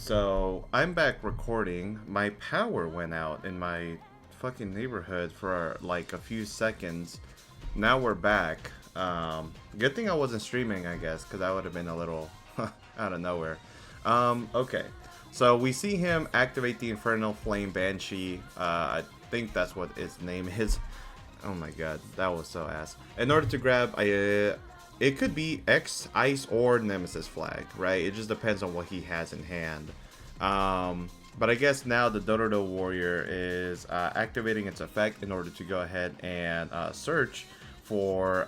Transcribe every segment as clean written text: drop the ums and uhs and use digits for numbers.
So I'm back recording. My power went out in my fucking neighborhood for like a few seconds. Now we're back. Good thing I wasn't streaming, I guess, because that would have been a little out of nowhere. Okay. So we see him activate the Infernal Flame Banshee. I think that's what its name is. Oh my god, that was so ass. In order to grab, it could be X, Ice, or Nemesis flag, right? It just depends on what he has in hand. But I guess now the DOOD Warrior is activating its effect in order to go ahead and search for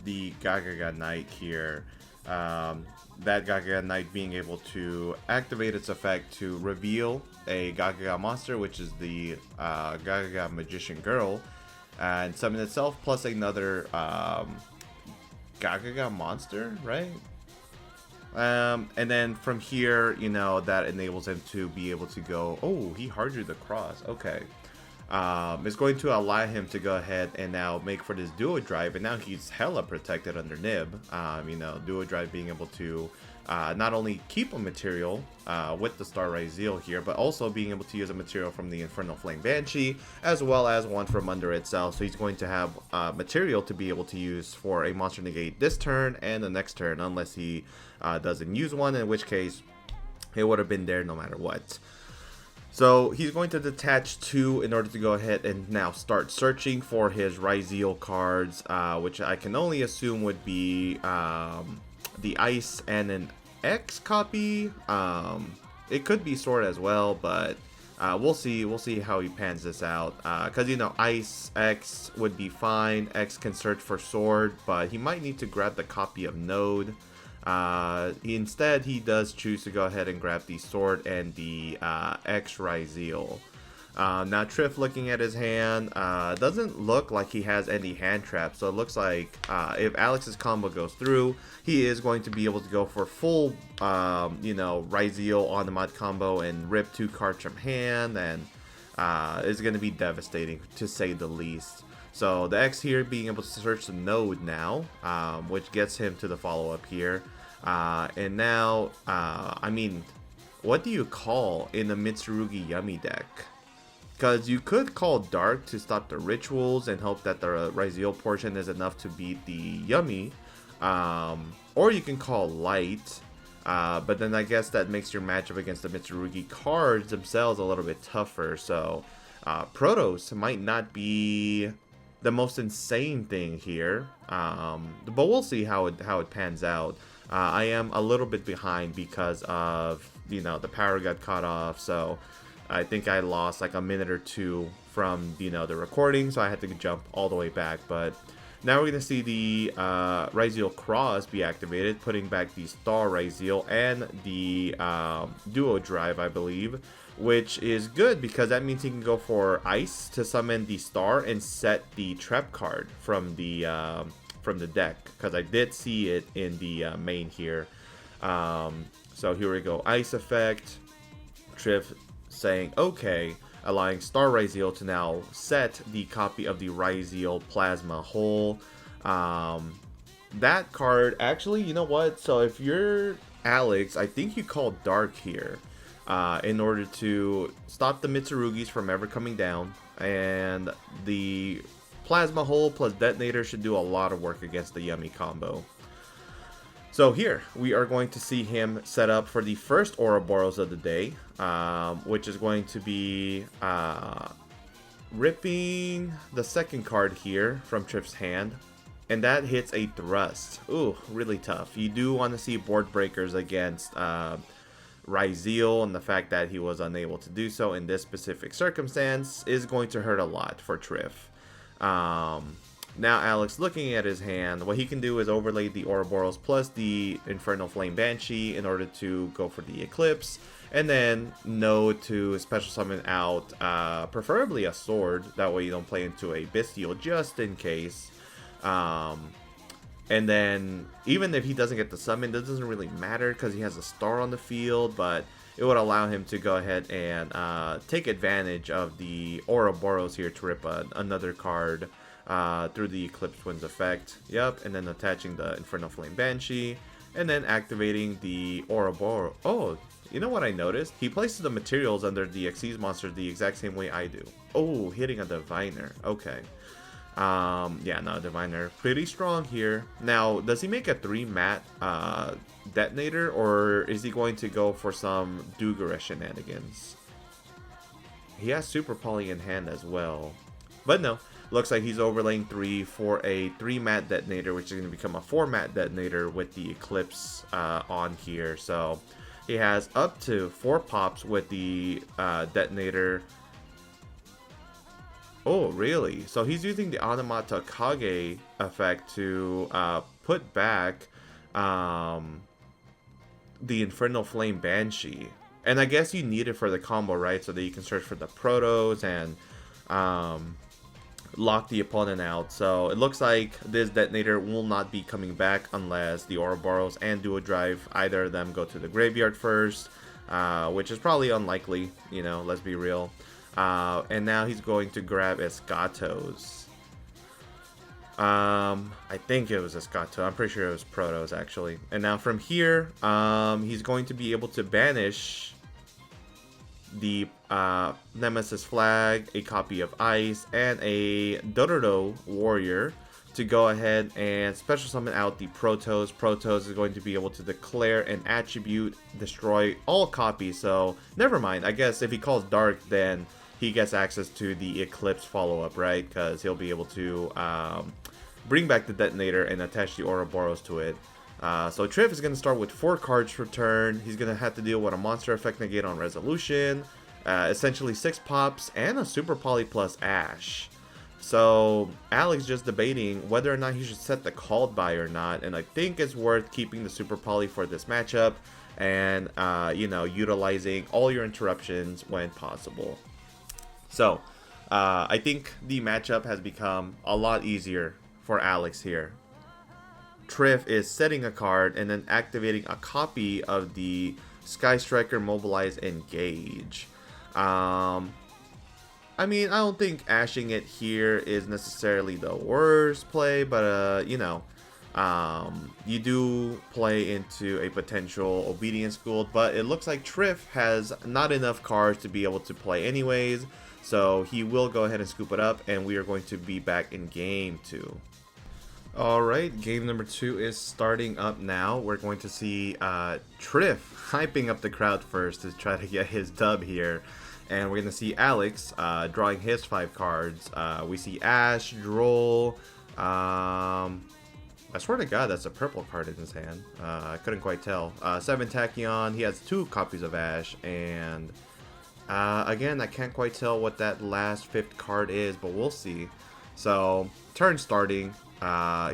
the Gagaga Knight here. That Gagaga Knight being able to activate its effect to reveal a Gagaga monster, which is the Gagaga Magician Girl, and summon itself plus another Gagaga monster, right? And then from here, you know, that enables him to be able to go, oh, he hard drew the cross. Okay. It's going to allow him to go ahead and now make for this duo drive, and now he's hella protected under Nib. You know, duo drive being able to not only keep a material with the Star Ryzeal here, but also being able to use a material from the Infernal Flame Banshee, as well as one from under itself. So he's going to have material to be able to use for a monster negate this turn and the next turn, unless he doesn't use one, in which case it would have been there no matter what. So he's going to detach 2 in order to go ahead and now start searching for his Ryzeal cards, which I can only assume would be the Ice and an X copy. It could be Sword as well, but we'll see. We'll see how he pans this out. Because, you know, Ice, X would be fine. X can search for Sword, but he might need to grab the copy of Node. Instead, he does choose to go ahead and grab the Sword and the X Ryzeal. Now, Triff, looking at his hand, doesn't look like he has any hand traps, so it looks like if Alex's combo goes through, he is going to be able to go for full, you know, Ryzeal Onomat combo and rip 2 cards from hand, and it's going to be devastating, to say the least. So the X here being able to search the node now, which gets him to the follow-up here. And now, I mean, what do you call in the Mitsurugi Yummy deck? Because you could call Dark to stop the rituals and hope that the Ryzeal portion is enough to beat the Yummy. Or you can call Light. But then I guess that makes your matchup against the Mitsurugi cards themselves a little bit tougher. So Protos might not be the most insane thing here, but we'll see how it pans out. I am a little bit behind because of, you know, the power got cut off, so I think I lost like a minute or 2 from, you know, the recording, so I had to jump all the way back. But now we're gonna see the Ryzeal Cross be activated, putting back the Star Ryzeal and the Duo Drive, I believe, which is good because that means he can go for Ice to summon the Star and set the trap card from the deck, because I did see it in the main here. So here we go, Ice effect, Triff saying okay, allowing Star Ryzeal to now set the copy of the Ryzeal Plasma Hole. That card, actually, you know what? So if you're Alex, I think you call Dark here in order to stop the Mitsurugis from ever coming down, and the Plasma Hole plus Detonator should do a lot of work against the Yummy combo. So here, we are going to see him set up for the first Ouroboros of the day, which is going to be ripping the second card here from Triff's hand, and that hits a Thrust. Ooh, really tough. You do want to see board breakers against Ryzeal, and the fact that he was unable to do so in this specific circumstance is going to hurt a lot for Triff. Now Alex, looking at his hand, what he can do is overlay the Ouroboros plus the Infernal Flame Banshee in order to go for the Eclipse, and then know to special summon out preferably a Sword, that way you don't play into a Bestial just in case. And then even if he doesn't get the summon, that doesn't really matter because he has a Star on the field, but it would allow him to go ahead and take advantage of the Ouroboros here to rip another card through the Eclipse Twins effect. Yep, and then attaching the Infernal Flame Banshee, and then activating the Ouroboros. Oh, You know what I noticed? He places the materials under the Xyz monster the exact same way I do. Oh, hitting a diviner. Okay. Yeah, no, diviner. Pretty strong here. Now, does he make a 3-mat detonator, or is he going to go for some Dugara shenanigans? He has Super Poly in hand as well. But no, looks like he's overlaying 3 for a 3-mat detonator, which is going to become a 4-mat detonator with the Eclipse on here. So he has up to 4 pops with the detonator. Oh, really? So he's using the Onomat Kage effect to put back the Infernal Flame Banshee. And I guess you need it for the combo, right? So that you can search for the Protos and lock the opponent out. So it looks like this detonator will not be coming back unless the Ouroboros and Duo Drive, either of them, go to the graveyard first, which is probably unlikely, you know, let's be real. And now he's going to grab Esgatos. I think it was Esgato. I'm pretty sure it was Protos, actually. And now from here, he's going to be able to banish the Nemesis Flag, a copy of Ice, and a Dororo Warrior to go ahead and special summon out the Protos. Protos is going to be able to declare an attribute, destroy all copies. So, never mind. I guess if he calls Dark, then he gets access to the Eclipse follow-up, right? Because he'll be able to bring back the detonator and attach the Ouroboros to it. So Triff is going to start with 4 cards per turn. He's going to have to deal with a monster effect negate on resolution, essentially 6 pops, and a Super Poly plus Ash. So Alex just debating whether or not he should set the called by or not, and I think it's worth keeping the Super Poly for this matchup and, you know, utilizing all your interruptions when possible. So, I think the matchup has become a lot easier for Alex here. Triff is setting a card and then activating a copy of the Sky Striker Mobilize Engage. I mean, I don't think ashing it here is necessarily the worst play, but, you know, you do play into a potential Obedience Gold, but it looks like Triff has not enough cards to be able to play anyways. So he will go ahead and scoop it up, and we are going to be back in game 2. Alright, game number 2 is starting up now. We're going to see Triff hyping up the crowd first to try to get his dub here. And we're going to see Alex drawing his 5 cards. We see Ash, Droll. I swear to God, that's a purple card in his hand. I couldn't quite tell. 7 Tachyon. He has 2 copies of Ash, and again, I can't quite tell what that last 5th card is, but we'll see. So, turn starting.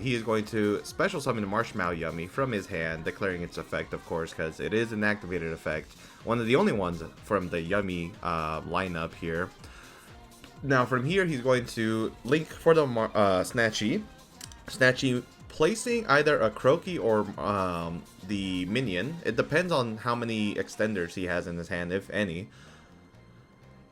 He is going to special summon the Marshmallow Yummy from his hand, declaring its effect, of course, because it is an activated effect. One of the only ones from the Yummy lineup here. Now, from here, he's going to link for the Snatchy. Snatchy placing either a Croaky or the Minion. It depends on how many extenders he has in his hand, if any.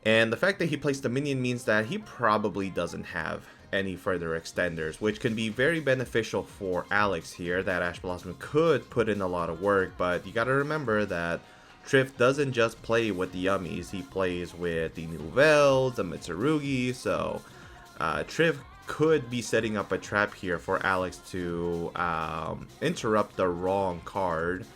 And the fact that he placed the Minion means that he probably doesn't have any further extenders, which can be very beneficial for Alex here. That Ash Blossom could put in a lot of work, but you gotta remember that Triff doesn't just play with the Yummies, he plays with the Nouvelles, the Mitsurugi, so Triff could be setting up a trap here for Alex to interrupt the wrong card.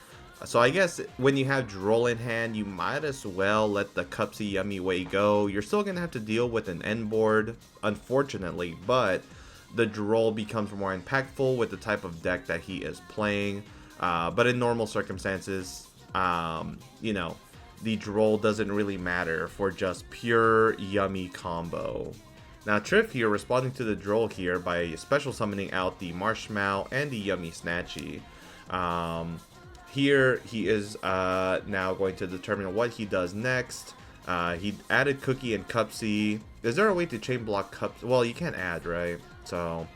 So I guess when you have Droll in hand, you might as well let the Cupsy Yummy way go. You're still going to have to deal with an end board, unfortunately, but the Droll becomes more impactful with the type of deck that he is playing. But in normal circumstances, you know, the Droll doesn't really matter for just pure Yummy combo. Now Triff here responding to the Droll here by special summoning out the Marshmallow and the Yummy Snatchy. Here he is now going to determine what he does next. He added Cookie and Cupsy. Is there a way to chain block Cups? Well, you can't add, right? So,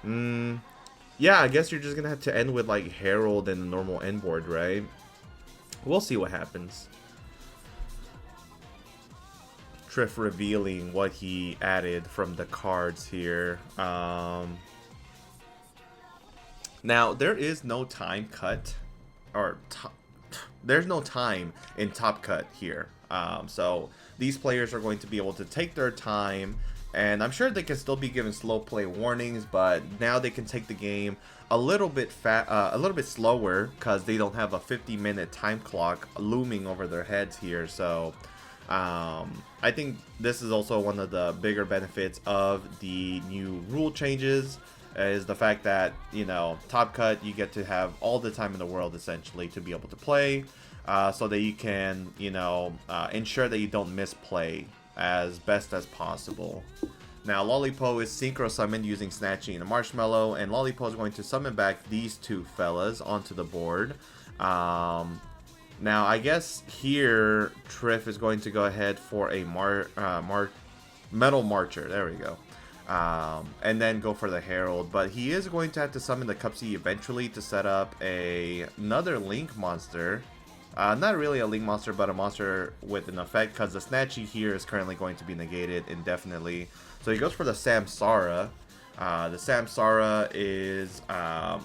yeah, I guess you're just gonna have to end with like Herald and the normal end board, right? We'll see what happens. Triff revealing what he added from the cards here. Now there is no time cut. Or there's no time in Top Cut here. So these players are going to be able to take their time, and I'm sure they can still be given slow play warnings, but now they can take the game a little bit slower because they don't have a 50-minute time clock looming over their heads here. So I think this is also one of the bigger benefits of the new rule changes, is the fact that, you know, Top Cut, you get to have all the time in the world essentially to be able to play, so that you can, you know, ensure that you don't misplay as best as possible. Now, Lollipo is synchro summoned using Snatchy and a Marshmallow, and Lollipo is going to summon back these two fellas onto the board. Now, I guess here Triff is going to go ahead for a Metal Marcher. There we go. And then go for the Herald, but he is going to have to summon the Cupsy eventually to set up another Link monster. Not really a Link monster, but a monster with an effect, because the Snatchy here is currently going to be negated indefinitely. So he goes for the Samsara. The Samsara is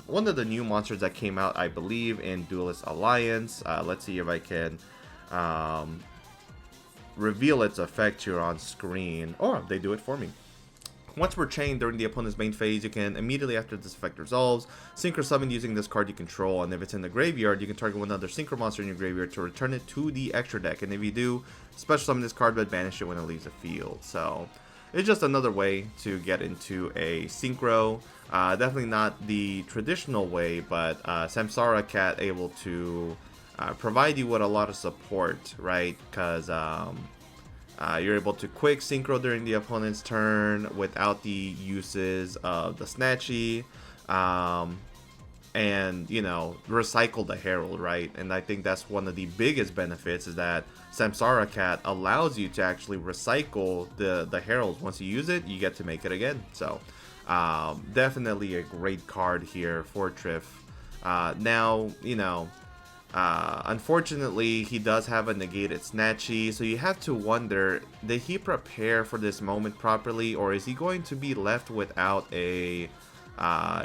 one of the new monsters that came out, I believe, in Duelist Alliance. Let's see if I can reveal its effect here on screen. Oh, they do it for me. Once we're chained during the opponent's main phase, you can immediately after this effect resolves, synchro summon using this card you control, and if it's in the graveyard, you can target one other synchro monster in your graveyard to return it to the extra deck, and if you do, special summon this card but banish it when it leaves the field. So it's just another way to get into a synchro. Definitely not the traditional way, but Samsara Cat able to provide you with a lot of support, right? Because you're able to quick synchro during the opponent's turn without the uses of the Snatchy, and, you know, recycle the Herald, right? And I think that's one of the biggest benefits, is that Samsara Cat allows you to actually recycle the Heralds. Once you use it, you get to make it again. So definitely a great card here for Triff. Now, you know, unfortunately, he does have a negated Snatchy, so you have to wonder, did he prepare for this moment properly, or is he going to be left without a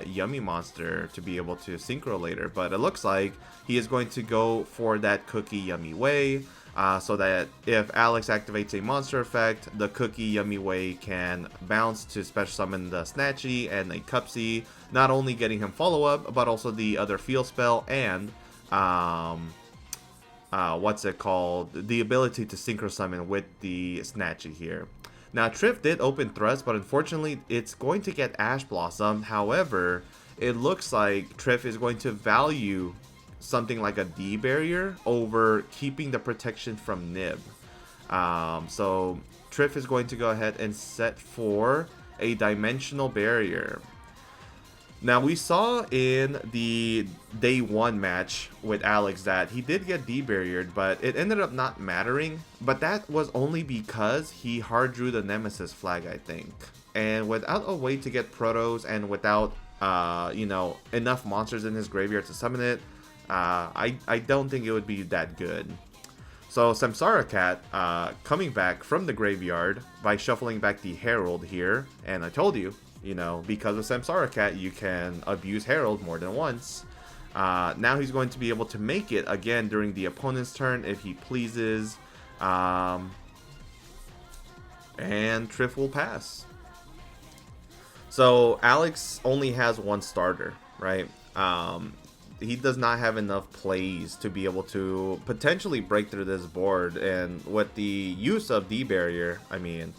Yummy monster to be able to synchro later? But it looks like he is going to go for that Cookie Yummy Way, so that if Alex activates a monster effect, the Cookie Yummy Way can bounce to special summon the Snatchy and a Cupsy, not only getting him follow-up, but also the other field spell, and what's it called, the ability to synchro summon with the Snatchy here. Now, Triff did open Thrust, but unfortunately it's going to get Ash Blossom. However, it looks like Triff is going to value something like a D barrier over keeping the protection from Nib. So Triff is going to go ahead and set for a Dimensional Barrier. Now, we saw in the day one match with Alex that he did get D-barriered, but it ended up not mattering. But that was only because he hard drew the Nemesis flag, I think. And without a way to get Protos, and without, you know, enough monsters in his graveyard to summon it, I don't think it would be that good. So Samsara Cat coming back from the graveyard by shuffling back the Herald here. And I told you, you know, because of Samsara Cat, you can abuse Herald more than once. Now he's going to be able to make it again during the opponent's turn if he pleases. And Triff will pass. So Alex only has one starter, right? He does not have enough plays to be able to potentially break through this board. And with the use of D-barrier, I mean,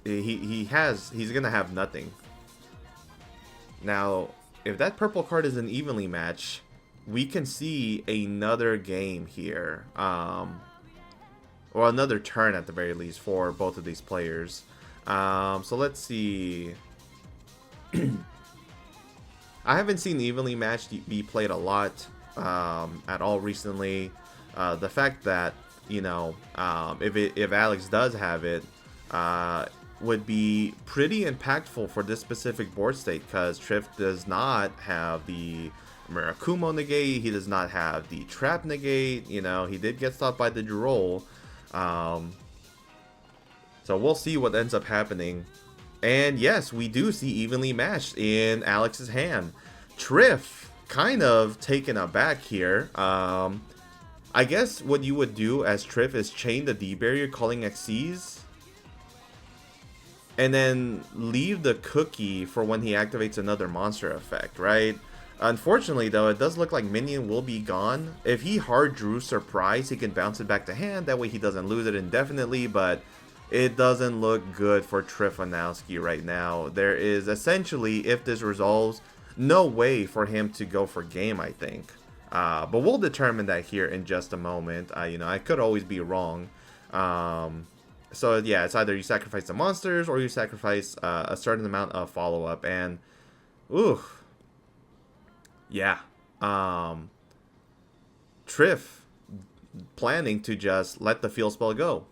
he's gonna have nothing. Now, if that purple card is an evenly match, we can see another game here, or another turn at the very least for both of these players. So let's see. I haven't seen evenly matched be played a lot at all recently. The fact that, you know, if Alex does have it, would be pretty impactful for this specific board state, because Triff does not have the Mirakumo negate, he does not have the Trap negate, you know, he did get stopped by the Droll. So we'll see what ends up happening. And yes, we do see evenly matched in Alex's hand. Triff kind of taken aback here. I guess what you would do as Triff is chain the D barrier, calling Xyz, and then leave the cookie for when he activates another monster effect, right? Unfortunately, though, it does look like minion will be gone. If he hard drew Surprise, he can bounce it back to hand. That way he doesn't lose it indefinitely, but it doesn't look good for Trifanowski right now. There is essentially, if this resolves, no way for him to go for game, I think. But we'll determine that here in just a moment. You know, I could always be wrong. So yeah, it's either you sacrifice the monsters or you sacrifice a certain amount of follow-up. And, ooh, yeah. Triff planning to just let the field spell go.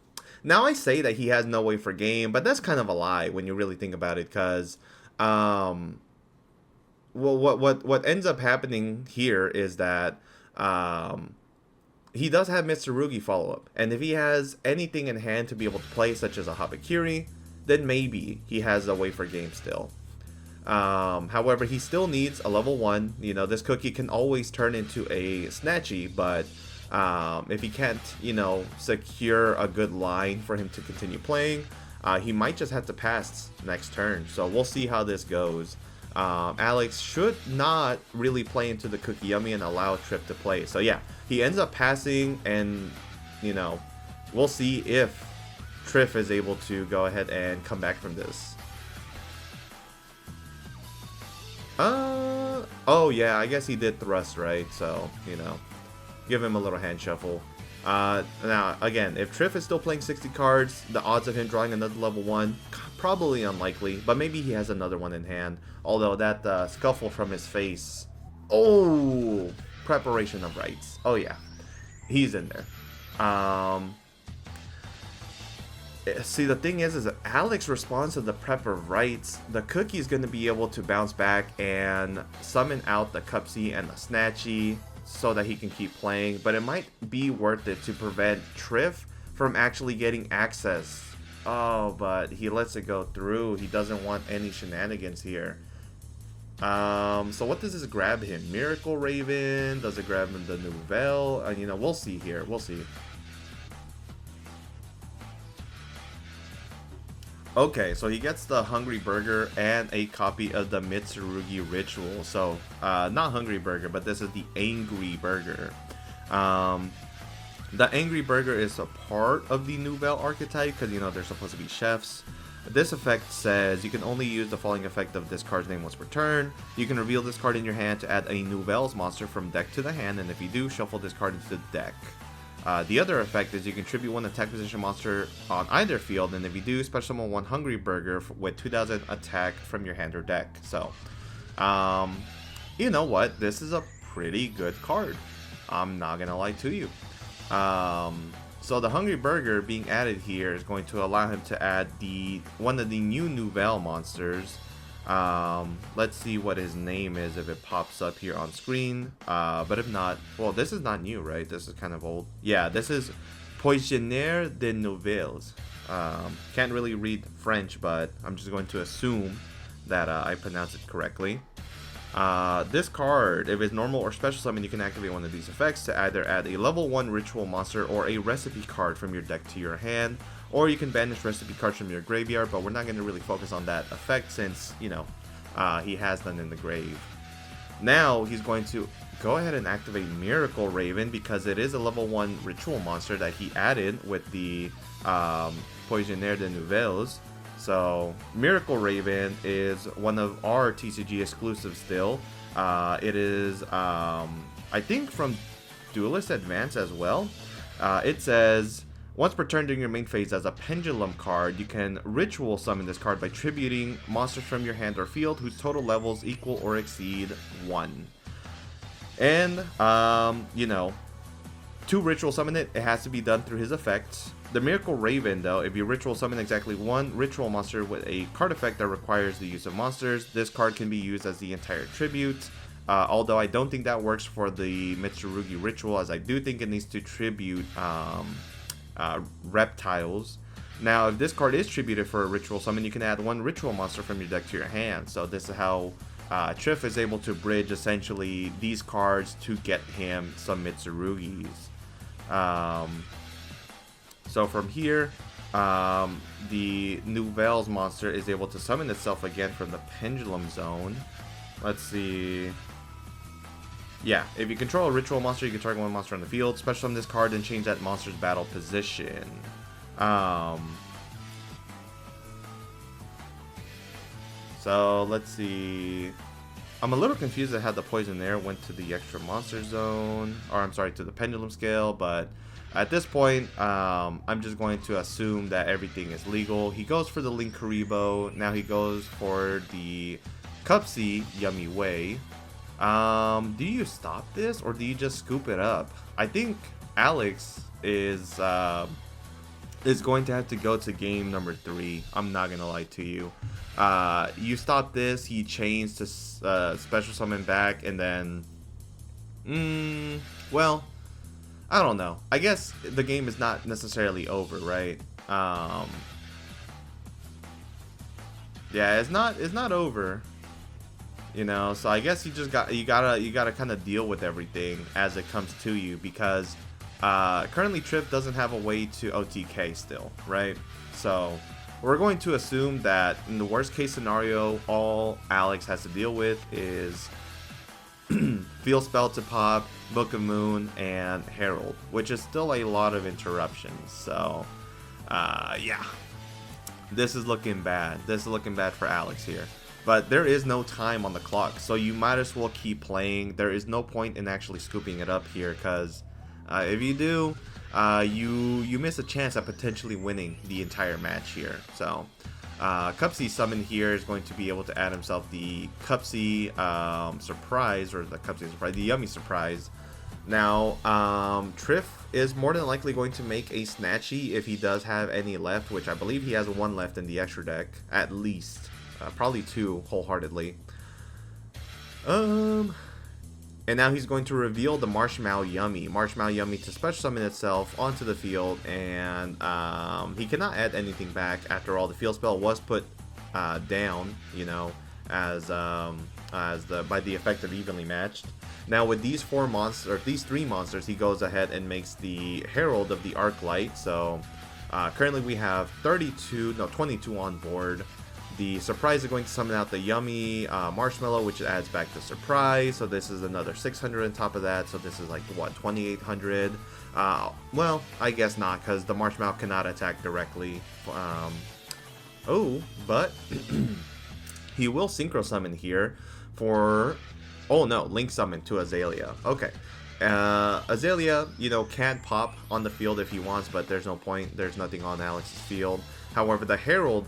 Now I say that he has no way for game, but that's kind of a lie when you really think about it, because well, what ends up happening here is that he does have Mitsurugi follow-up, and if he has anything in hand to be able to play, such as a Habakiri, then maybe he has a way for game still. However, he still needs a level 1. You know, this cookie can always turn into a Snatchy, but if he can't, you know, secure a good line for him to continue playing, he might just have to pass next turn. So we'll see how this goes. Alex should not really play into the Cookie Yummy and allow Triff to play. So yeah, he ends up passing, and, you know, we'll see if Triff is able to go ahead and come back from this. Oh yeah, I guess he did thrust, right? So, you know, give him a little hand shuffle. Now, again, if Triff is still playing 60 cards, the odds of him drawing another level 1, probably unlikely, but maybe he has another one in hand. Although that scuffle from his face, oh, preparation of rights. Oh yeah, he's in there. See, the thing is that Alex responds to the prep of rights. The cookie is going to be able to bounce back and summon out the Cupsy and the Snatchy so that he can keep playing, but it might be worth it to prevent Triff from actually getting access. Oh, but he lets it go through. He doesn't want any shenanigans here. So what does this grab him? Miracle Raven? Does it grab him the Nouvelle? You know, we'll see here. We'll see. Okay, so he gets the Hungry Burger and a copy of the Mitsurugi Ritual. So, not Hungry Burger, but this is the Angry Burger. The Angry Burger is a part of the Nouvelle archetype, because, you know, they're supposed to be chefs. This effect says you can only use the following effect of this card's name once per turn. You can reveal this card in your hand to add a Nouvelle's monster from deck to the hand, and if you do, shuffle this card into the deck. The other effect is you can tribute one attack position monster on either field, and if you do, special summon one Hungry Burger with 2000 attack from your hand or deck. So, you know what? This is a pretty good card. I'm not gonna lie to you. So the Hungry Burger being added here is going to allow him to add one of the new Nouvelle monsters. Let's see what his name is if it pops up here on screen. But if not, well, this is not new, right? This is kind of old. Yeah, this is Poissonnière de Nouvelles. Can't really read French, but I'm just going to assume that I pronounced it correctly. This card, if it's normal or special summon, you can activate one of these effects to either add a level 1 ritual monster or a recipe card from your deck to your hand, or you can banish recipe cards from your graveyard, but we're not going to really focus on that effect since, you know, he has them in the grave. Now he's going to go ahead and activate Miracle Raven because it is a level 1 ritual monster that he added with the Poissonnière de Nouvelles. So Miracle Raven is one of our TCG exclusives still. It is, I think, from Duelist Advance as well. It says, once per turn during your main phase as a Pendulum card, you can ritual summon this card by tributing monsters from your hand or field whose total levels equal or exceed 1. And, you know, to ritual summon it, it has to be done through his effects. The Miracle Raven, though, if you ritual summon exactly one ritual monster with a card effect that requires the use of monsters, this card can be used as the entire tribute. Although I don't think that works for the Mitsurugi Ritual, as I do think it needs to tribute reptiles. Now, if this card is tributed for a ritual summon, you can add one ritual monster from your deck to your hand. So this is how Triff is able to bridge essentially these cards to get him some Mitsurugis. So from here, the Nouvelle's monster is able to summon itself again from the Pendulum Zone. Let's see. Yeah, if you control a ritual monster, you can target one monster on the field. Special summon this card and change that monster's battle position. So let's see. I'm a little confused at how the poison there went to the extra monster zone, or I'm sorry, to the pendulum scale, but at this point, I'm just going to assume that everything is legal. He goes for the Linkuriboh. Now he goes for the Cupsy Yummy Way. Do you stop this or do you just scoop it up? I think Alex is going to have to go to game number 3. I'm not gonna lie to you. You stop this, he chains to special summon back, and then well, I don't know. I guess the game is not necessarily over, right? Yeah, it's not over. You know, so I guess you gotta kind of deal with everything as it comes to you, because currently Trip doesn't have a way to OTK still, right? So we're going to assume that in the worst case scenario, all Alex has to deal with is Field Spell to pop, Book of Moon, and Herald, which is still a lot of interruptions. So yeah, this is looking bad. This is looking bad for Alex here. But there is no time on the clock, so you might as well keep playing. There is no point in actually scooping it up here, because if you do, you miss a chance at potentially winning the entire match here. So Cupsy summon here is going to be able to add himself the Cupsy surprise, or the Cupsy surprise, the Yummy surprise. Now Triff is more than likely going to make a Snatchy if he does have any left, which I believe he has one left in the extra deck, at least. Probably 2 wholeheartedly. And now he's going to reveal the Marshmallow Yummy to special summon itself onto the field, and he cannot add anything back. After all, the field spell was put down, you know, as by the effect of evenly matched. Now with these 3 monsters, he goes ahead and makes the Herald of the Arc Light. So currently we have 22 on board. The surprise is going to summon out the Yummy Marshmallow, which adds back the surprise. So this is another 600 on top of that. So this is like, what, 2800? Well, I guess not, because the Marshmallow cannot attack directly. But he will Synchro Summon here for... Oh no, Link Summon to Azalea. Okay. Azalea, you know, can pop on the field if he wants, but there's no point. There's nothing on Alex's field. However, the Herald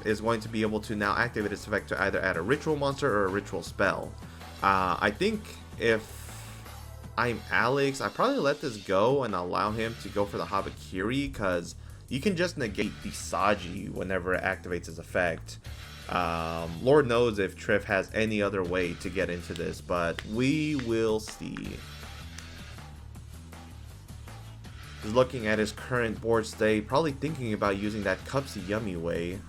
is going to be able to now activate its effect to either add a ritual monster or a ritual spell. I think if I'm Alex, I probably let this go and allow him to go for the Habakiri, because you can just negate the Saji whenever it activates its effect. Lord knows if Triff has any other way to get into this, but we will see. He's looking at his current board state, probably thinking about using that Cupsy Yummy Way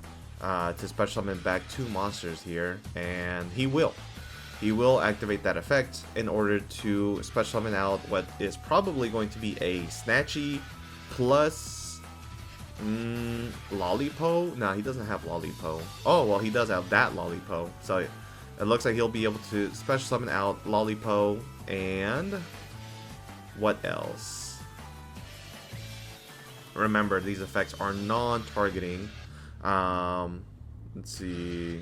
to special summon back 2 monsters here, and he will. He will activate that effect in order to special summon out what is probably going to be a Snatchy plus Lollipow. No, he doesn't have Lollipow. Oh, well, he does have that Lollipow. So it looks like he'll be able to special summon out Lollipow and what else? Remember, these effects are non-targeting. Let's see.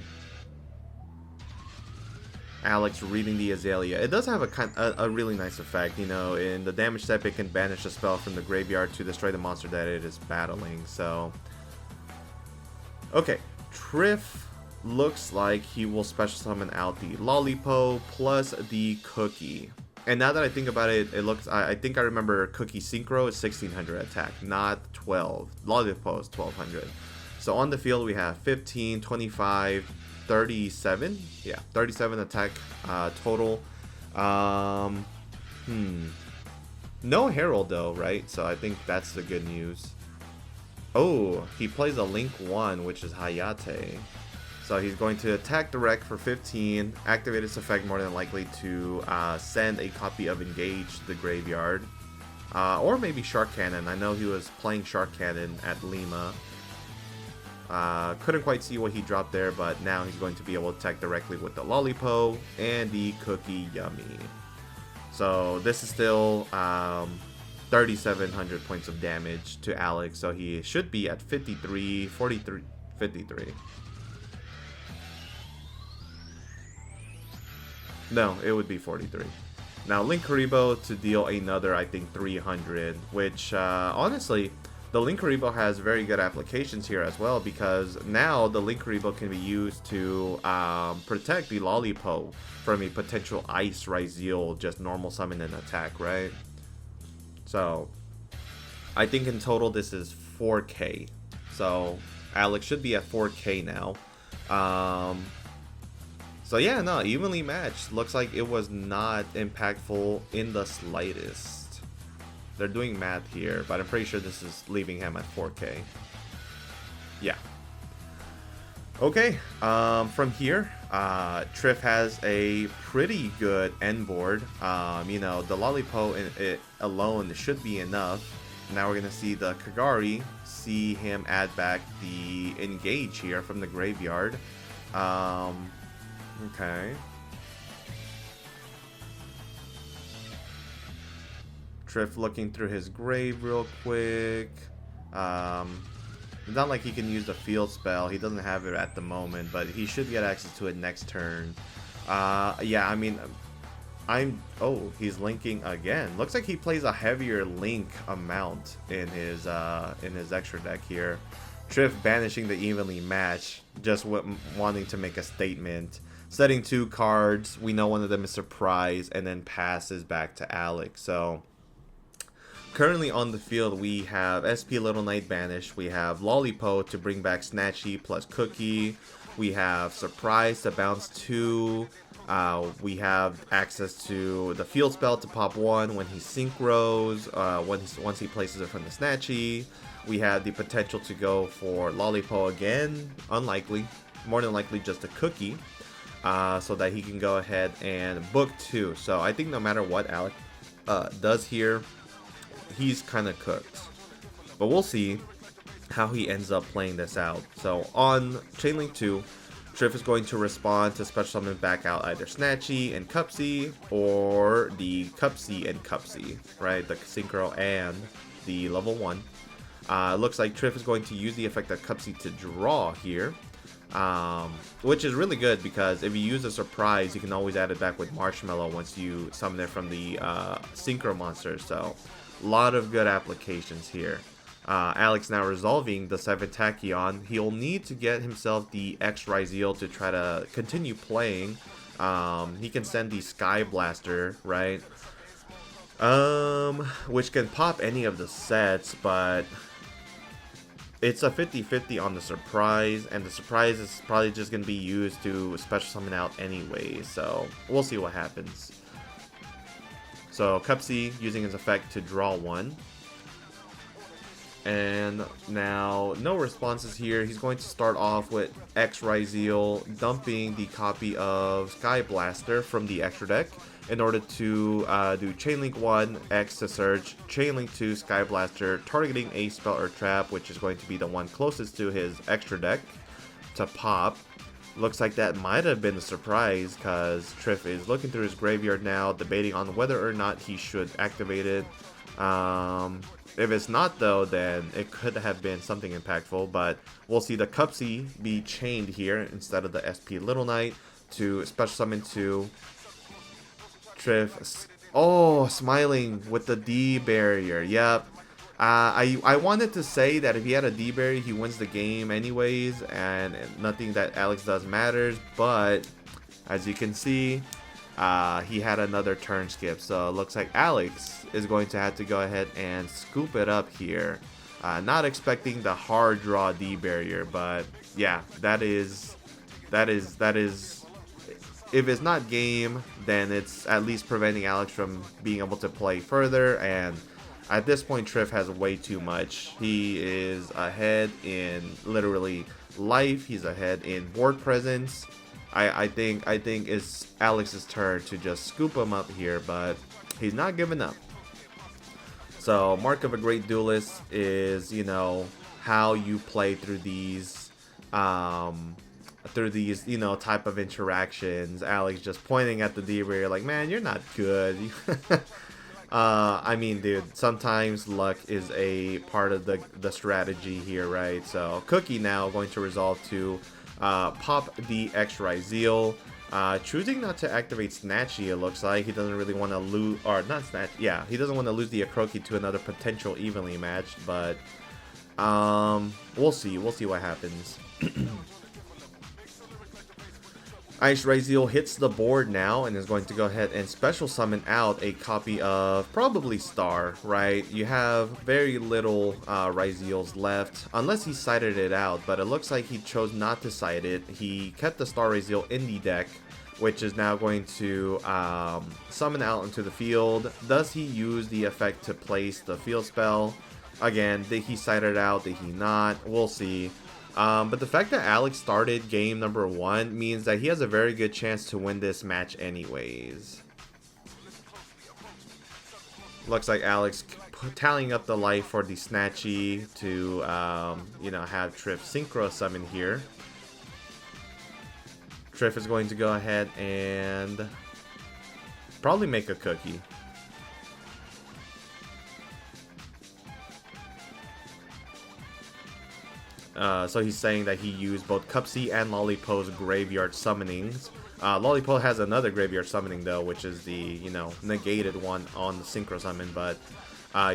Alex reading the Azalea. It does have a really nice effect. You know, in the damage step, it can banish a spell from the graveyard to destroy the monster that it is battling. So, okay. Triff looks like he will special summon out the Lollipow plus the Cookie. And now that I think about it, it looks. I think I remember Cookie Synchro is 1600 attack, not 12. Lollipow is 1200. So on the field we have 15, 25, 37. Yeah, 37 attack total. No Herald though, right? So I think that's the good news. Oh, he plays a Link 1, which is Hayate. So he's going to attack direct for 15, activate its effect more than likely to send a copy of Engage to the graveyard. Or maybe Shark Cannon. I know he was playing Shark Cannon at Lima. Couldn't quite see what he dropped there, but now he's going to be able to attack directly with the Lollipop and the Cookie Yummy. So this is still 3,700 points of damage to Alex, so he should be at 53, 43, 53. No, it would be 43. Now Linkuriboh to deal another, I think, 300, which honestly, the Linkuriboh has very good applications here as well, because now the Linkuriboh can be used to protect the Lollipop from a potential Ice Ryzeal, just normal summon and attack, right? So, I think in total this is 4k. So, Alex should be at 4k now. So yeah, no, evenly matched. Looks like it was not impactful in the slightest. They're doing math here, but I'm pretty sure this is leaving him at 4k. Yeah. Okay, from here, Triff has a pretty good end board. You know, the Lollipop it alone should be enough. Now we're going to see the Kagari, see him add back the Engage here from the graveyard. Okay. Triff looking through his grave real quick. It's not like he can use the field spell. He doesn't have it at the moment, but he should get access to it next turn. Yeah, I mean, oh, he's linking again. Looks like he plays a heavier link amount in his extra deck here. Triff banishing the evenly match, just wanting to make a statement. Setting 2 cards, we know one of them is Surprise, and then passes back to Alex. So, currently on the field, we have SP Little Knight banished. We have Lollipop to bring back Snatchy plus Cookie. We have Surprise to bounce 2. We have access to the field spell to pop 1 when he synchros, once he places it from the Snatchy. We have the potential to go for Lollipop again, unlikely, more than likely just a Cookie. So that he can go ahead and book 2. So I think no matter what Alex does here, he's kind of cooked. But we'll see how he ends up playing this out. So on Chainlink 2, Triff is going to respond to special summon back out either Snatchy and Cupsy, or the Cupsy and Cupsy, right? The Synchro and the level 1. Looks like Triff is going to use the effect of Cupsy to draw here. Which is really good, because if you use a Surprise, you can always add it back with Marshmallow once you summon it from the Synchro monster. So, a lot of good applications here. Alex now resolving the 7 Tachyon. He'll need to get himself the X Ryzeal to try to continue playing. He can send the Sky Blaster, right? Which can pop any of the sets, but it's a 50-50 on the Surprise, and the Surprise is probably just going to be used to special summon out anyway, so we'll see what happens. So Cupsy using his effect to draw 1. And now, no responses here. He's going to start off with X Ryzeal, dumping the copy of Sky Blaster from the extra deck in order to do Chainlink 1, X to search, Chainlink 2, Sky Blaster, targeting a spell or trap, which is going to be the one closest to his extra deck, to pop. Looks like that might have been a Surprise, because Triff is looking through his graveyard now, debating on whether or not he should activate it. If it's not, though, then it could have been something impactful, but we'll see the Cupsy be chained here instead of the SP Little Knight to special summon to Triff. Oh, smiling with the D barrier. Yep. I wanted to say that if he had a D barrier, he wins the game anyways, and nothing that Alex does matters, but as you can see, he had another turn skip, so it looks like Alex is going to have to go ahead and scoop it up here. Not expecting the hard draw D barrier, but yeah, that is, if it's not game, then it's at least preventing Alex from being able to play further, and at this point, Triff has way too much. He is ahead in literally life, he's ahead in board presence. I think it's Alex's turn to just scoop him up here, but he's not giving up. So mark of a great duelist is, you know, how you play through these you know, type of interactions. Alex just pointing at the D where you're like, man, you're not good. I mean, dude, sometimes luck is a part of the strategy here, right? So Cookie now going to resolve to pop the X Ryzeal. Choosing not to activate Snatchy, it looks like. He doesn't really want to lose, or not Snatch, yeah, he doesn't want to lose the Akroki to another potential evenly matched, but we'll see what happens. Ice Ryzeal hits the board now and is going to go ahead and special summon out a copy of probably Star, right? You have very little Ryzeals left, unless he cited it out, but it looks like he chose not to cite it. He kept the Star Ryzeal in the deck, which is now going to summon out into the field. Does he use the effect to place the field spell? Again, did he cite it out? Did he not? We'll see. But the fact that Alex started game number 1 means that he has a very good chance to win this match anyways. Looks like Alex tallying up the life for the Snatchy to, you know, have Triff synchro summon here. Triff is going to go ahead and probably make a Cookie. So he's saying that he used both Cupsy and Lollipo's graveyard summonings. Lollipo has another graveyard summoning though, which is the, you know, negated one on the synchro summon. But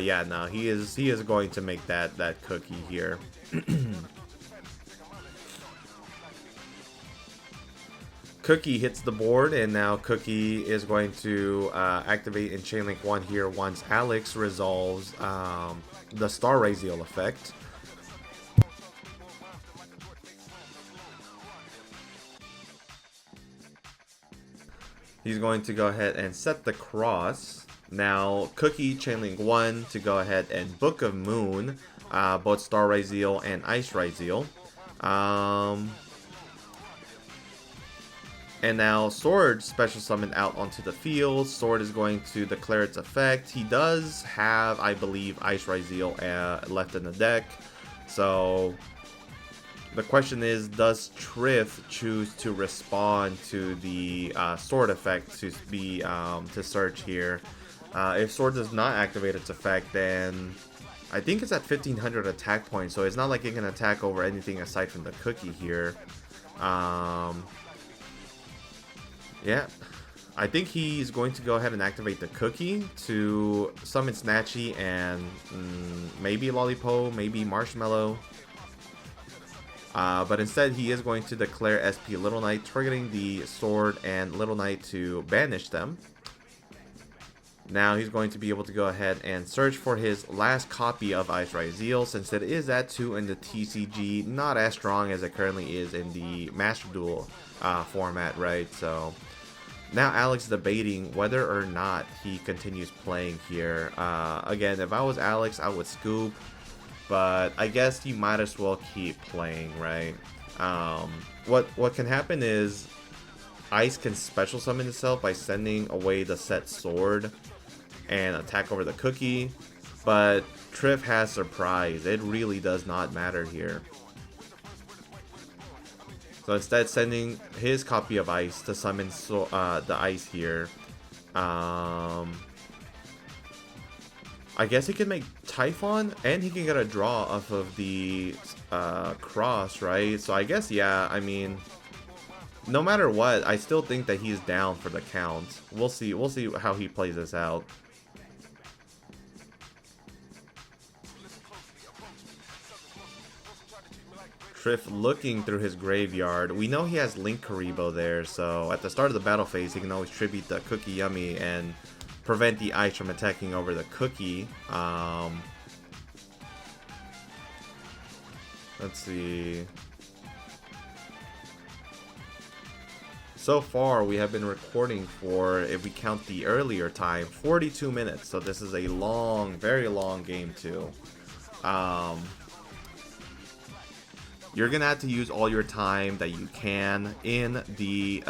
yeah, no, he is going to make that Cookie here. Cookie hits the board, and now Cookie is going to activate in Chain Link 1 here once Alex resolves the Star Ryzeal effect. He's going to go ahead and set the cross. Now, Cookie, Chainlink 1 to go ahead and Book of Moon, both Star Ryzeal and Ice Ryzeal. And now Sword special summon out onto the field. Sword is going to declare its effect. He does have, I believe, Ice Ryzeal left in the deck. So the question is, does Triff choose to respond to the Sword effect to be to search here? If Sword does not activate its effect, then I think it's at 1500 attack points, so it's not like it can attack over anything aside from the Cookie here. Yeah, I think he's going to go ahead and activate the Cookie to summon Snatchy and maybe Lollipo, maybe Marshmallow. But instead, he is going to declare SP Little Knight, targeting the Sword and Little Knight to banish them. Now he's going to be able to go ahead and search for his last copy of Ice Ryzeal, since it is at 2 in the TCG, not as strong as it currently is in the Master Duel format, right? So now Alex debating whether or not he continues playing here. Again, if I was Alex, I would scoop, but I guess he might as well keep playing, right? What can happen is Ice can special summon itself by sending away the set Sword and attack over the Cookie, but Triff has Surprise. It really does not matter here. So instead, sending his copy of Ice to summon the Ice here. I guess he can make Typhon, and he can get a draw off of the cross, right? So I guess, yeah, I mean, no matter what, I still think that he's down for the count. We'll see how he plays this out. Triff looking through his graveyard. We know he has Link Karibo there, so at the start of the battle phase, he can always tribute the Cookie Yummy and prevent the Ice from attacking over the Cookie. Let's see. So far, we have been recording for, if we count the earlier time, 42 minutes. So this is a long, very long game too. You're gonna have to use all your time that you can in the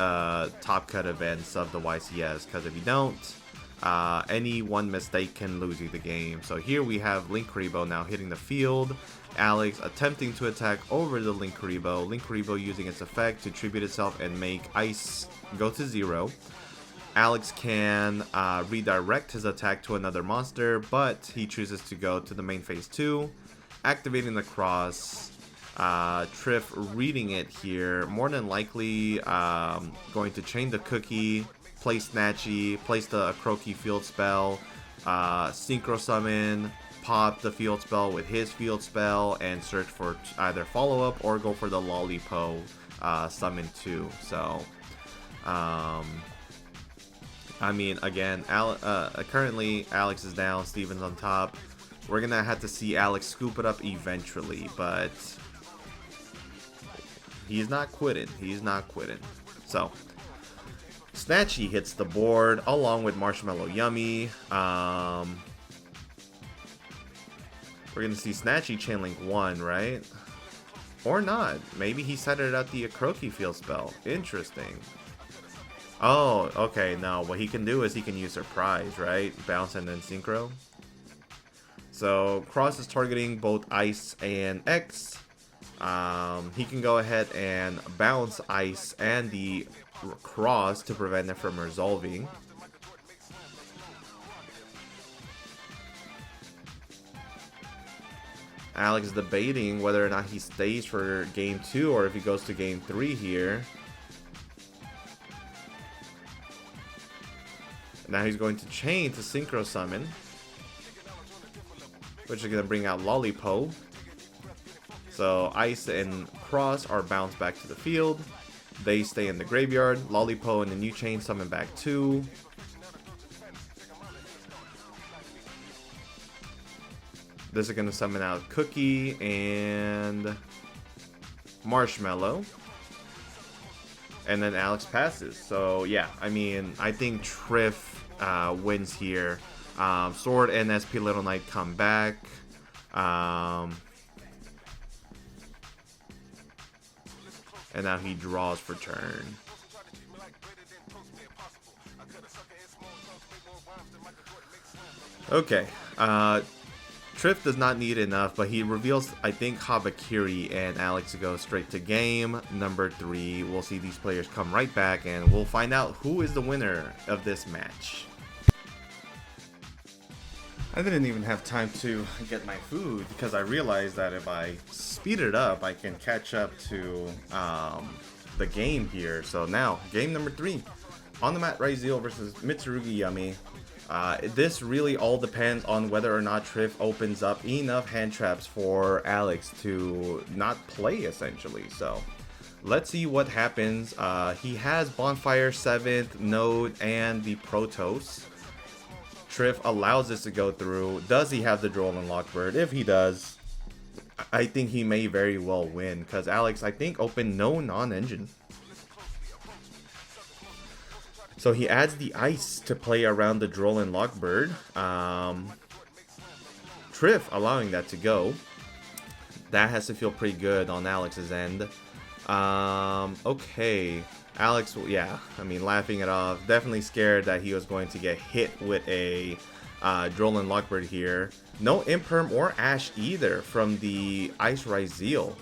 top cut events of the YCS, because if you don't, Any one mistake can lose you the game. So here we have Linkuriboh now hitting the field. Alex attempting to attack over the Linkuriboh. Linkuriboh using its effect to tribute itself and make Ice go to 0. Alex can redirect his attack to another monster, but he chooses to go to the main phase 2, activating the cross. Triff reading it here, more than likely going to chain the cookie, play Snatchy, place the Croaky field spell, synchro summon, pop the field spell with his field spell, and search for either follow up or go for the Lollipop summon too. So, I mean, again, currently Alex is down, Steven's on top. We're gonna have to see Alex scoop it up eventually, but he's not quitting. He's not quitting. So, Snatchy hits the board along with Marshmallow Yummy. We're going to see Snatchy Chainlink 1, right? Or not. Maybe he set it at the Croaky field spell. Interesting. Oh, okay. No, what he can do is he can use Surprise, right? Bounce and then Synchro. So, Cross is targeting both Ice and X. He can go ahead and bounce Ice and the Cross to prevent it from resolving. Alex is debating whether or not he stays for game 2 or if he goes to game 3 here. Now he's going to chain to Synchro Summon, which is going to bring out Lollipop. So Ice and Cross are bounced back to the field. They stay in the graveyard. Lollipop and the new chain summon back 2. This is going to summon out Cookie and Marshmallow. And then Alex passes. So yeah, I mean, I think Triff wins here. Sword and SP Little Knight come back. And now he draws for turn. Okay. Triff does not need enough, but he reveals, I think, Habakiri, and Alex goes straight to game number 3. We'll see these players come right back, and we'll find out who is the winner of this match. I didn't even have time to get my food because I realized that if I speed it up, I can catch up to the game here. So now, game number 3. Onomat Ryzeal versus Mitsurugi Yummy. This really all depends on whether or not Triff opens up enough hand traps for Alex to not play, essentially. So let's see what happens. He has Bonfire, 7th, Node, and the Protoss. Triff allows this to go through. Does he have the Droll and Lockbird? If he does, I think he may very well win, because Alex, I think, opened no non-engine. So he adds the Ice to play around the Droll and Lockbird. Triff allowing that to go. That has to feel pretty good on Alex's end. Okay. Alex, yeah, I mean, laughing it off. Definitely scared that he was going to get hit with a Droll and Lockbird here. No Imperm or Ash either from the Ice Ryzeal,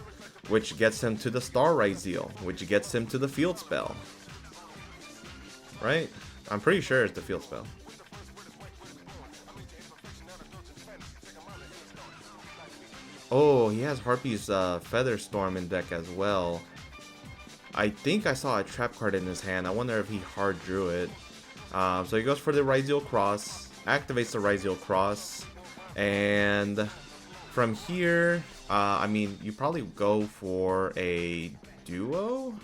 which gets him to the Star Ryzeal, which gets him to the field spell. Right? I'm pretty sure it's the field spell. Oh, he has Harpy's Feather Storm in deck as well. I think I saw a trap card in his hand. I wonder if he hard drew it. So he goes for the Ryzeal Cross, activates the Ryzeal Cross, and from here, I mean, you probably go for a duo?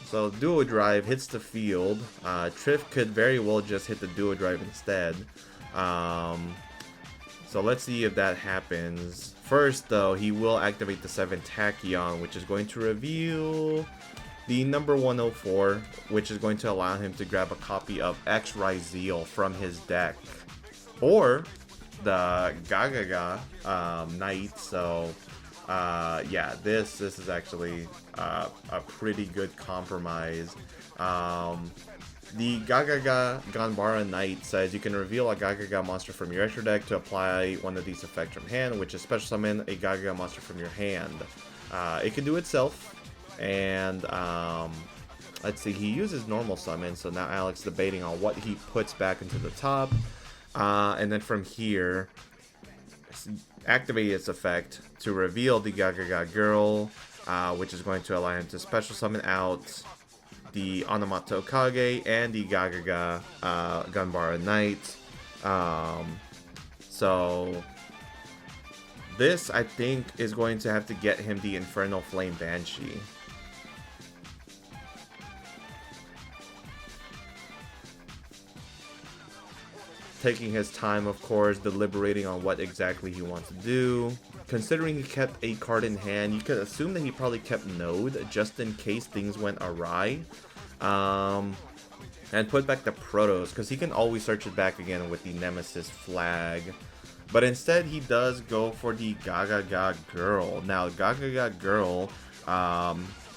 So Duo Drive hits the field. Triff could very well just hit the Duo Drive instead. So let's see if that happens. First though, he will activate the 7 Tachyon, which is going to reveal the number 104, which is going to allow him to grab a copy of X Ryzeal from his deck. Or the Gagaga Knight, so yeah, this is actually a pretty good compromise. The Gagaga Ganbara Knight says you can reveal a Gagaga monster from your extra deck to apply one of these effects from hand, which is special summon a Gagaga monster from your hand. It can do itself, and let's see, he uses normal summon, so now Alex debating on what he puts back into the top. And then from here, activate its effect to reveal the Gagaga Girl, which is going to allow him to special summon out the Onomat Okage and the Gagaga Ganbara Knight. So this, I think, is going to have to get him the Infernal Flame Banshee. Taking his time, of course, deliberating on what exactly he wants to do. Considering he kept a card in hand, you could assume that he probably kept Node just in case things went awry. And put back the Protos, because he can always search it back again with the Nemesis flag. But instead, he does go for the Gagaga Girl. Now, Gagaga Girl,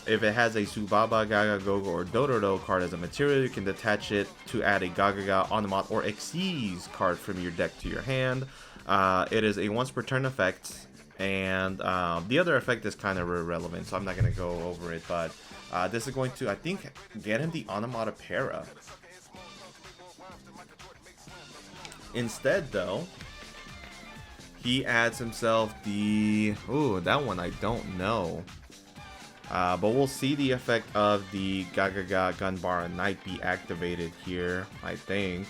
if it has a Subaba, Gagagogo, or Dododo card as a material, you can detach it to add a Gagaga, Onomat, or Xyz card from your deck to your hand. It is a once per turn effect, and the other effect is kind of irrelevant, so I'm not going to go over it, but this is going to, I think, get him the Onomatopoeia. Instead, though, he adds himself the... Ooh, that one I don't know. But we'll see the effect of the Gagaga Ganbara Knight be activated here, I think.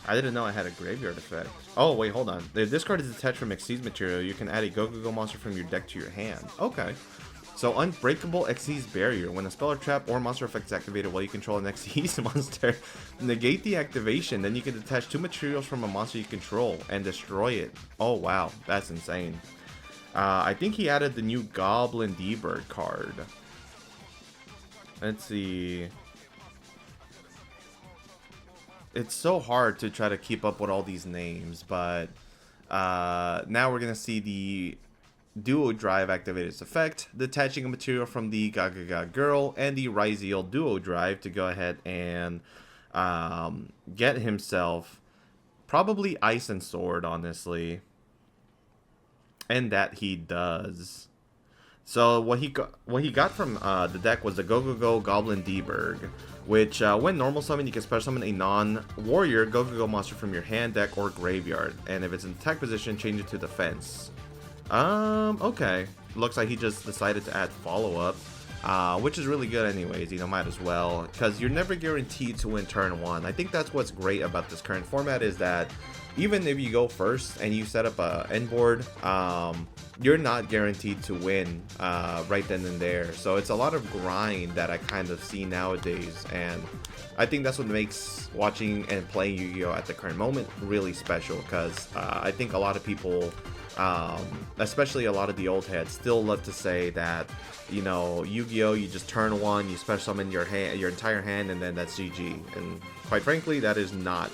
I didn't know I had a graveyard effect. Oh, wait, hold on. If this card is detached from Xyz material, you can add a Go-Go-Go monster from your deck to your hand. Okay. So, Unbreakable Xyz Barrier. When a spell or trap or monster effect is activated while you control an Xyz monster, negate the activation. Then you can detach 2 materials from a monster you control and destroy it. Oh, wow. That's insane. I think he added the new Goblin D-Bird card. Let's see. It's so hard to try to keep up with all these names, but now we're going to see the Duo Drive activate its effect, detaching a material from the Gagaga Girl and the Ryzeal Duo Drive to go ahead and get himself probably Ice and Sword, honestly. And that he does. So what he got from the deck was the Go-Go-Go Goblin D-Berg, which when normal summon, you can special summon a non-warrior Go-Go-Go monster from your hand, deck, or graveyard. And if it's in attack position, change it to defense. Okay. Looks like he just decided to add follow-up, which is really good anyways, you know, might as well, because you're never guaranteed to win turn 1. I think that's what's great about this current format, is that even if you go first and you set up a end board, you're not guaranteed to win right then and there. So it's a lot of grind that I kind of see nowadays, and I think that's what makes watching and playing Yu-Gi-Oh! At the current moment really special, because I think a lot of people, especially a lot of the old heads, still love to say that, you know, Yu-Gi-Oh! You just turn 1, you special summon your entire hand, and then that's GG. And quite frankly, that is not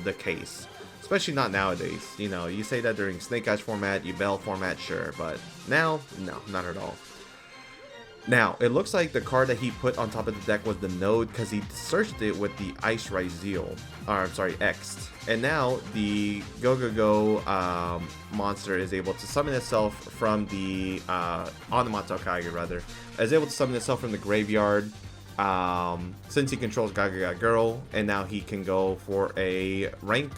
the case, especially not nowadays. You know, you say that during Snake Eyes format, Yubel format, sure, but now, no, not at all. Now, it looks like the card that he put on top of the deck was the Node, because he searched it with the Ice Ryzeal, or I'm sorry, X'd. And now the Go-Go-Go monster is able to summon itself from the Onomat Okage, rather, is able to summon itself from the graveyard. Since he controls Gagaga Girl, and now he can go for a rank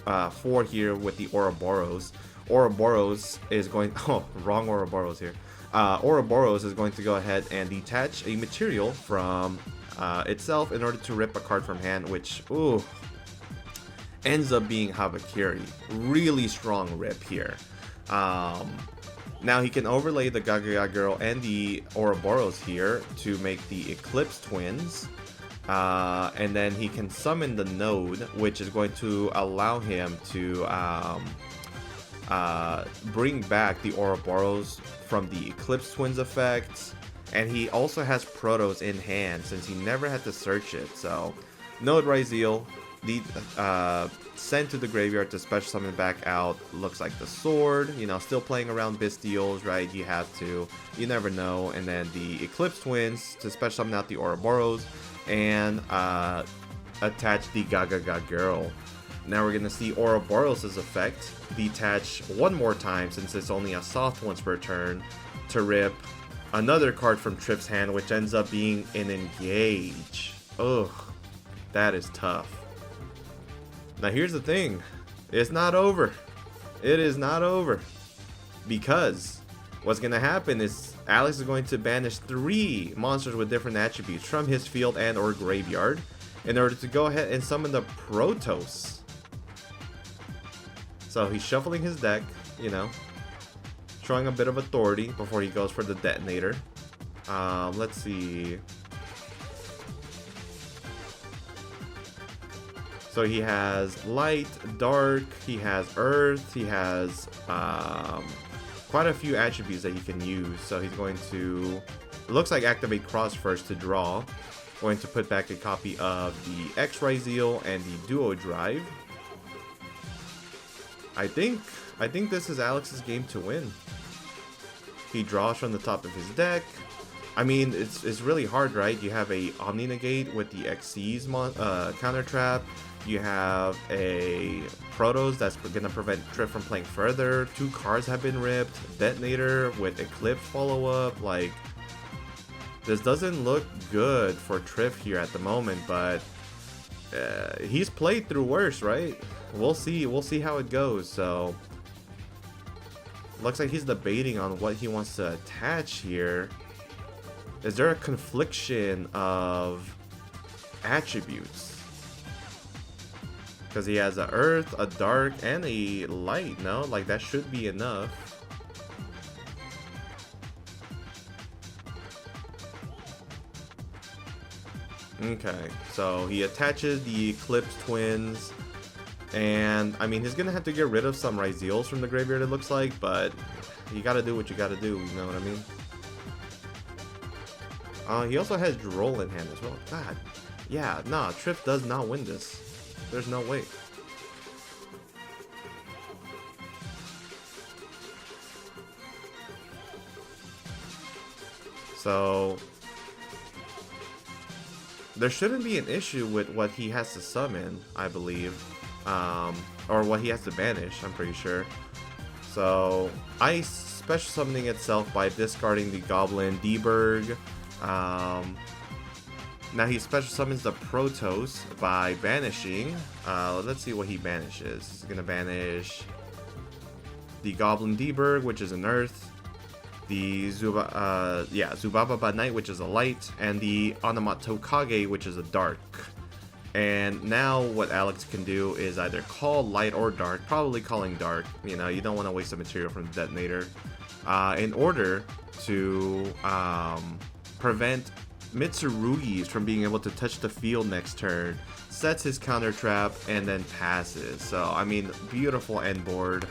4 here with the Ouroboros. Ouroboros is going... Oh, wrong Ouroboros here. Ouroboros is going to go ahead and detach a material from itself in order to rip a card from hand, which, ooh, ends up being Habakiri. Really strong rip here. Now he can overlay the Gagaga Girl and the Ouroboros here to make the Eclipse Twins. And then he can summon the Node, which is going to allow him to bring back the Ouroboros from the Eclipse Twins effect. And he also has Protos in hand, since he never had to search it. So, Node Ryzeal, the sent to the graveyard to special summon back out. Looks like the sword, you know, still playing around Bystials, right? You have to, you never know. And then the Eclipse Twins to special summon out the Ouroboros and attach the Gaga Girl. Now we're gonna see Ouroboros' effect detach one more time, since it's only a soft once per turn, to rip another card from Triff's hand, which ends up being an Engage. Ugh, that is tough. Now here's the thing, it's not over. It is not over, because what's gonna happen is Alex is going to banish 3 monsters with different attributes from his field and or graveyard in order to go ahead and summon the Protoss. So he's shuffling his deck, you know, showing a bit of authority before he goes for the detonator. Let's see. So he has light, dark, he has earth, he has quite a few attributes that you can use. So he's going to, it looks like activate cross first to draw. Going to put back a copy of the X Ryzeal and the Duo Drive. I think this is Alex's game to win. He draws from the top of his deck. I mean, it's really hard, right? You have a Omni Negate with the Xyz counter trap. You have a Protoss that's gonna prevent Triff from playing further. 2 cards have been ripped. Detonator with Eclipse follow up. Like, this doesn't look good for Triff here at the moment, but he's played through worse, right? We'll see how it goes. So looks like he's debating on what he wants to attach here. Is there a confliction of attributes? Because he has a earth, a dark, and a light. No, like that should be enough. Okay, so he attaches the Eclipse Twins, and I mean, he's gonna have to get rid of some Ryzeals from the graveyard, it looks like, but you gotta do what you gotta do, you know what I mean? He also has Droll in hand as well. God, yeah, nah, Triff does not win this. There's no way. So there shouldn't be an issue with what he has to summon, I believe. Or what he has to banish, I'm pretty sure. So, Ice special summoning itself by discarding the Goblin Deberg. Now he special summons the Protoss by banishing. Let's see what he banishes. He's gonna banish the Goblin Deberg, which is an earth. The Zubaba Knight, which is a light, and the Onomat Tokage, which is a dark. And now what Alex can do is either call light or dark, probably calling dark. You know, you don't want to waste the material from the detonator. In order to prevent Mitsurugi from being able to touch the field next turn, sets his counter trap, and then passes. So, I mean, beautiful end board.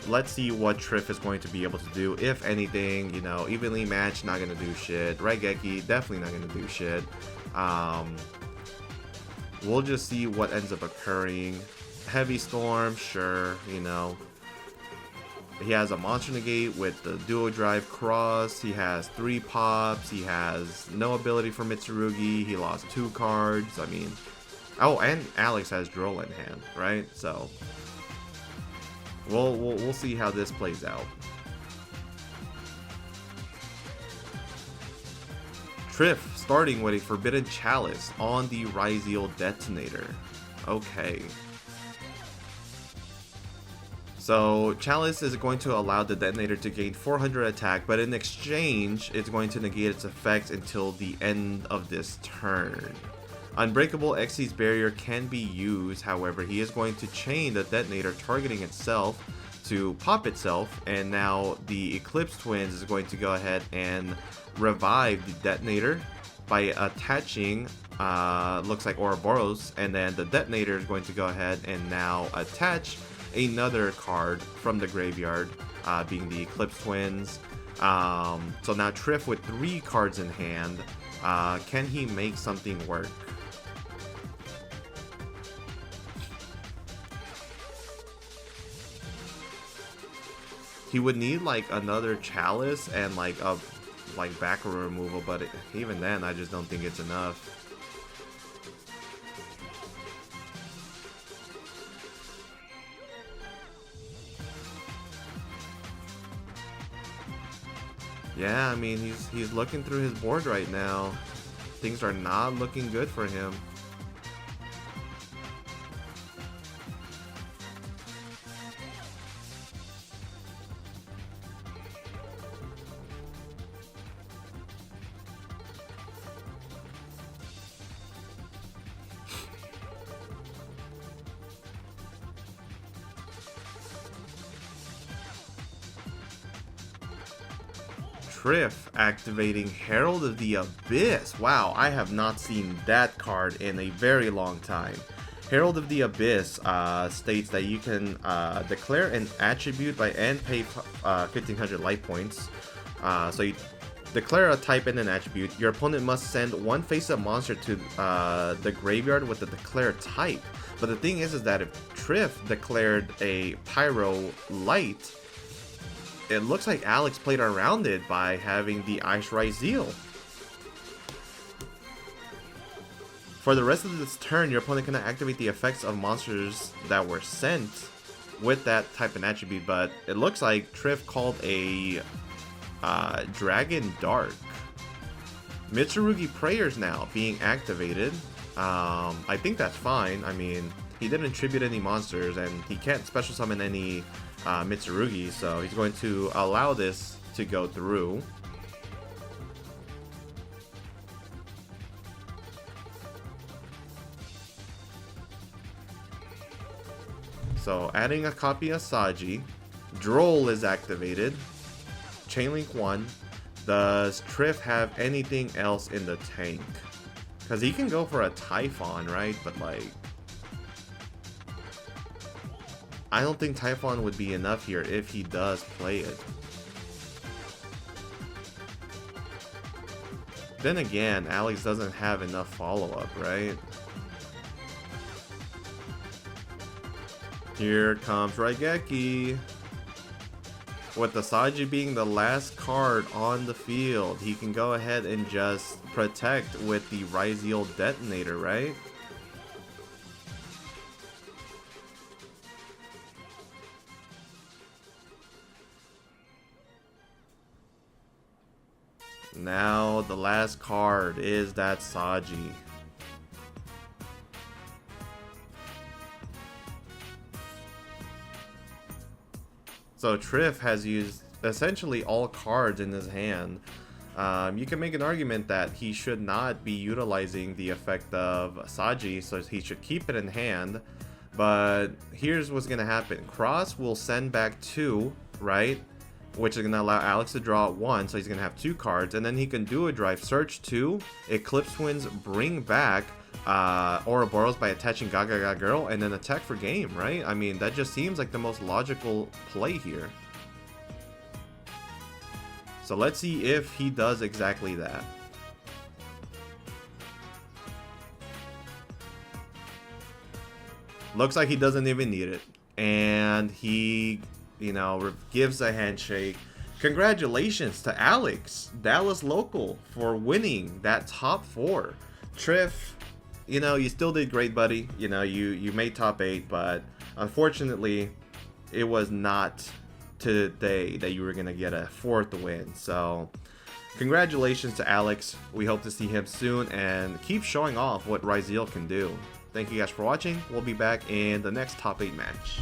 Let's see what Triff is going to be able to do, if anything. You know, evenly matched, not gonna do shit. Raigeki, definitely not gonna do shit. We'll just see what ends up occurring. Heavy Storm, sure, you know. He has a Monster Negate with the Duo Drive Cross. He has 3 pops. He has no ability for Mitsurugi. He lost 2 cards. I mean, oh, and Alex has Droll in hand, right? So we'll see how this plays out. Triff starting with a Forbidden Chalice on the Ryzeal Detonator. Okay. So Chalice is going to allow the Detonator to gain 400 attack, but in exchange, it's going to negate its effect until the end of this turn. Unbreakable Xyz Barrier can be used, however, he is going to chain the Detonator targeting itself to pop itself, and now the Eclipse Twins is going to go ahead and revive the Detonator by attaching, looks like Ouroboros, and then the Detonator is going to go ahead and now attach another card from the graveyard, being the Eclipse Twins. So now Triff with 3 cards in hand, can he make something work? He would need like another chalice and like a back row removal, but even then, I just don't think it's enough. Yeah, I mean, he's looking through his board right now. Things are not looking good for him. Triff activating Herald of the Abyss. Wow, I have not seen that card in a very long time. Herald of the Abyss states that you can declare an attribute and pay 1500 life points. So you declare a type and an attribute. Your opponent must send one face-up monster to the graveyard with the declared type. But the thing is that if Triff declared a Pyro Light, it looks like Alex played around it by having the Ice Ryzeal. For the rest of this turn, your opponent cannot activate the effects of monsters that were sent with that type and attribute, but it looks like Triff called a Dragon Dark. Mitsurugi Prayers now being activated. I think that's fine. I mean, he didn't tribute any monsters, and he can't special summon any Mitsurugi, so he's going to allow this to go through. So adding a copy of Saji, Droll is activated, Chainlink 1. Does Triff have anything else in the tank? Because he can go for a Typhon, right? But like, I don't think Typhon would be enough here if he does play it. Then again, Alex doesn't have enough follow-up, right? Here comes Raigeki. With the Saji being the last card on the field, he can go ahead and just protect with the Ryzeal Detonator, right? Now the last card is that Saji. So Triff has used essentially all cards in his hand. You can make an argument that he should not be utilizing the effect of Saji, so he should keep it in hand. But here's what's going to happen. Cross will send back 2, right? Which is going to allow Alex to draw 1, so he's going to have 2 cards. And then he can do a drive, search 2, Eclipse Twins, bring back Ouroboros by attaching Gaga Gaga Girl, and then attack for game, right? I mean, that just seems like the most logical play here. So let's see if he does exactly that. Looks like he doesn't even need it. And he, you know, gives a handshake. Congratulations to Alex, Dallas local, for winning that top 4. Triff, you know, you still did great, buddy. You know, you made top 8, but unfortunately, it was not today that you were going to get a 4th win. So, congratulations to Alex. We hope to see him soon and keep showing off what Ryzeal can do. Thank you guys for watching. We'll be back in the next top 8 match.